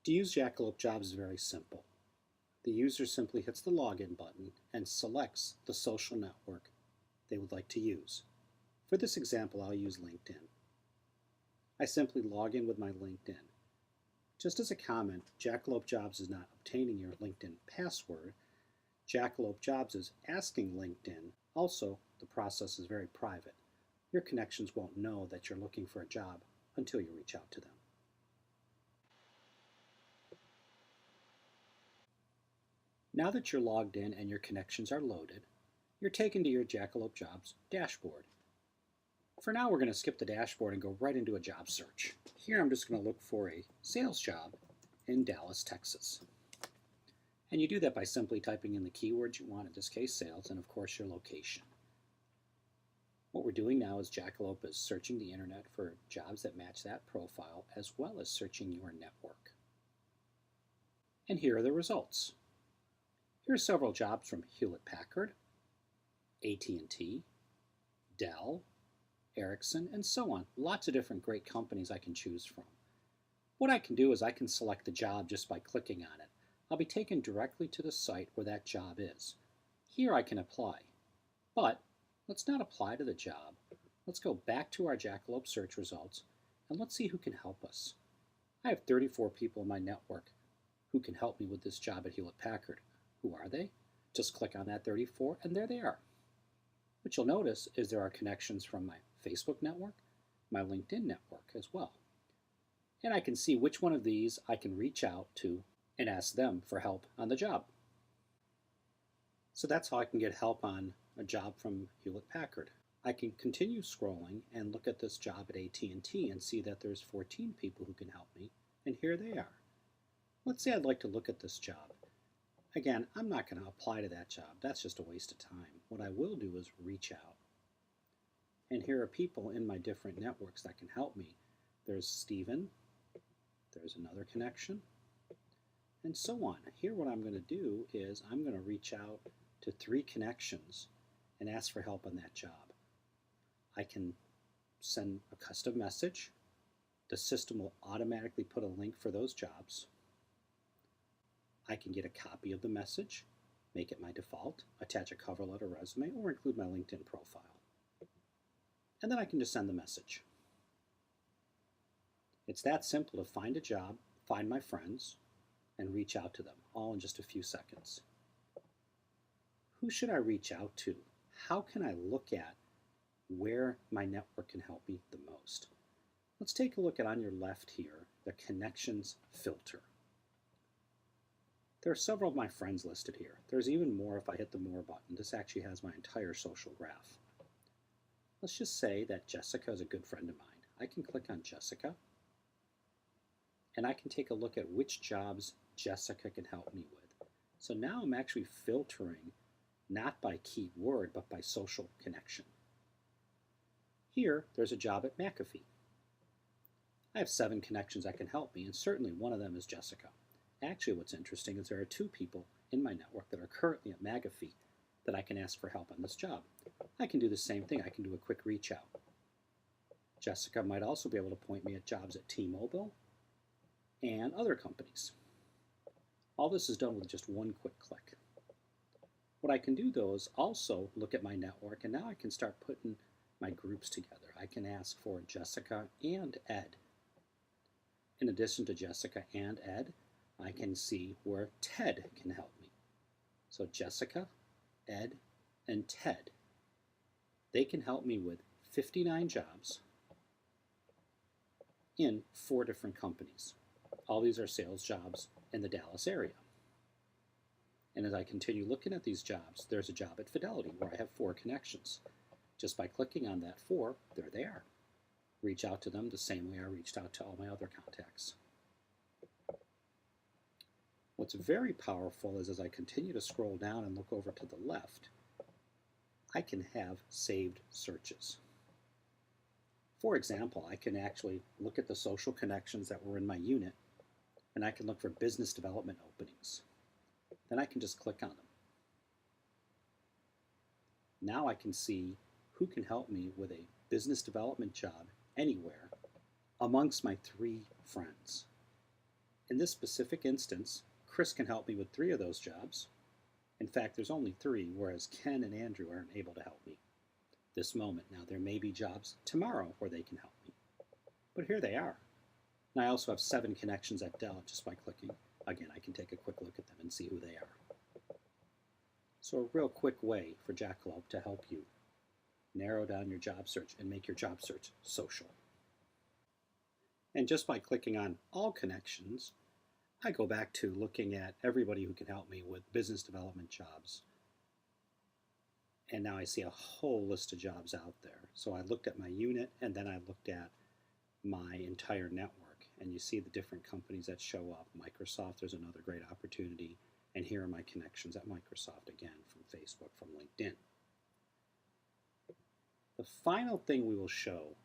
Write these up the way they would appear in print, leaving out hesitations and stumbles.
To use Jackalope Jobs is very simple. The user simply hits the login button and selects the social network they would like to use. For this example, I'll use LinkedIn. I simply log in with my LinkedIn. Just as a comment, Jackalope Jobs is not obtaining your LinkedIn password. Jackalope Jobs is asking LinkedIn. Also, the process is very private. Your connections won't know that you're looking for a job until you reach out to them. Now that you're logged in and your connections are loaded, you're taken to your Jackalope Jobs dashboard. For now, we're going to skip the dashboard and go right into a job search. Here I'm just going to look for a sales job in Dallas, Texas. And you do that by simply typing in the keywords you want, in this case sales, and of course your location. What we're doing now is Jackalope is searching the internet for jobs that match that profile, as well as searching your network. And here are the results. Here are several jobs from Hewlett-Packard, AT&T, Dell, Ericsson, and so on. Lots of different great companies I can choose from. What I can do is I can select the job just by clicking on it. I'll be taken directly to the site where that job is. Here I can apply. But let's not apply to the job. Let's go back to our Jackalope search results and let's see who can help us. I have 34 people in my network who can help me with this job at Hewlett-Packard. Who are they? Just click on that 34 and there they are. What you'll notice is there are connections from my Facebook network, my LinkedIn network as well. And I can see which one of these I can reach out to and ask them for help on the job. So that's how I can get help on a job from Hewlett-Packard. I can continue scrolling and look at this job at AT&T and see that there's 14 people who can help me, and here they are. Let's say I'd like to look at this job. Again, I'm not going to apply to that job. That's just a waste of time. What I will do is reach out. And here are people in my different networks that can help me. There's Stephen, there's another connection, and so on. Here what I'm going to do is I'm going to reach out to 3 connections and ask for help on that job. I can send a custom message. The system will automatically put a link for those jobs. I can get a copy of the message, make it my default, attach a cover letter, resume, or include my LinkedIn profile. And then I can just send the message. It's that simple to find a job, find my friends, and reach out to them, all in just a few seconds. Who should I reach out to? How can I look at where my network can help me the most? Let's take a look at on your left here, the connections filter. There are several of my friends listed here. There's even more if I hit the more button. This actually has my entire social graph. Let's just say that Jessica is a good friend of mine. I can click on Jessica, and I can take a look at which jobs Jessica can help me with. So now I'm actually filtering not by keyword, but by social connection. Here, there's a job at McAfee. I have 7 connections that can help me, and certainly one of them is Jessica. Actually, what's interesting is there are 2 people in my network that are currently at McAfee that I can ask for help on this job. I can do the same thing. I can do a quick reach out. Jessica might also be able to point me at jobs at T-Mobile and other companies. All this is done with just one quick click. What I can do though is also look at my network, and now I can start putting my groups together. I can ask for Jessica and Ed. In addition to Jessica and Ed, I can see where Ted can help me. So Jessica, Ed, and Ted. They can help me with 59 jobs in 4 different companies. All these are sales jobs in the Dallas area. And as I continue looking at these jobs, there's a job at Fidelity where I have 4 connections. Just by clicking on that 4, there they are. Reach out to them the same way I reached out to all my other contacts. What's very powerful is as I continue to scroll down and look over to the left, I can have saved searches. For example, I can actually look at the social connections that were in my unit, and I can look for business development openings. Then I can just click on them. Now I can see who can help me with a business development job anywhere amongst my 3 friends. In this specific instance, Chris can help me with 3 of those jobs. In fact, there's only 3, whereas Ken and Andrew aren't able to help me this moment. Now, there may be jobs tomorrow where they can help me, but here they are. And I also have 7 connections at Dell just by clicking. Again, I can take a quick look at them and see who they are. So a real quick way for Jackalope to help you narrow down your job search and make your job search social. And just by clicking on all connections, I go back to looking at everybody who can help me with business development jobs. And now I see a whole list of jobs out there. So I looked at my unit and then I looked at my entire network. And you see the different companies that show up. Microsoft, there's another great opportunity. And here are my connections at Microsoft, again, from Facebook, from LinkedIn. The final thing we will show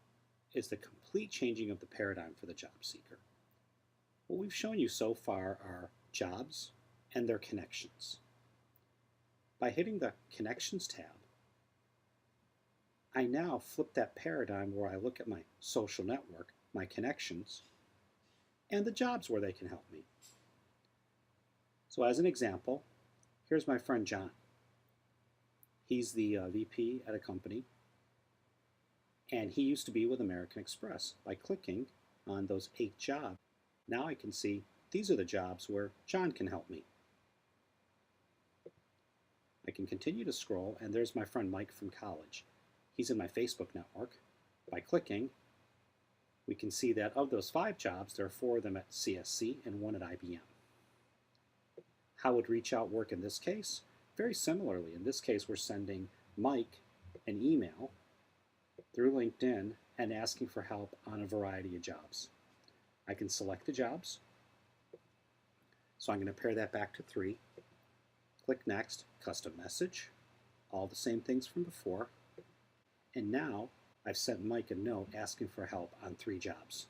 is the complete changing of the paradigm for the job seeker. What we've shown you so far are jobs and their connections. By hitting the Connections tab, I now flip that paradigm where I look at my social network, my connections, and the jobs where they can help me. So as an example, here's my friend John. He's the VP at a company, and he used to be with American Express. By clicking on those 8 jobs, now I can see these are the jobs where John can help me. I can continue to scroll, and there's my friend Mike from college. He's in my Facebook network. By clicking, we can see that of those 5 jobs, there are 4 of them at CSC and 1 at IBM. How would reach out work in this case? Very similarly. In this case, we're sending Mike an email through LinkedIn and asking for help on a variety of jobs. I can select the jobs. So I'm going to pair that back to 3. Click Next, Custom Message, all the same things from before. And now I've sent Mike a note asking for help on 3 jobs.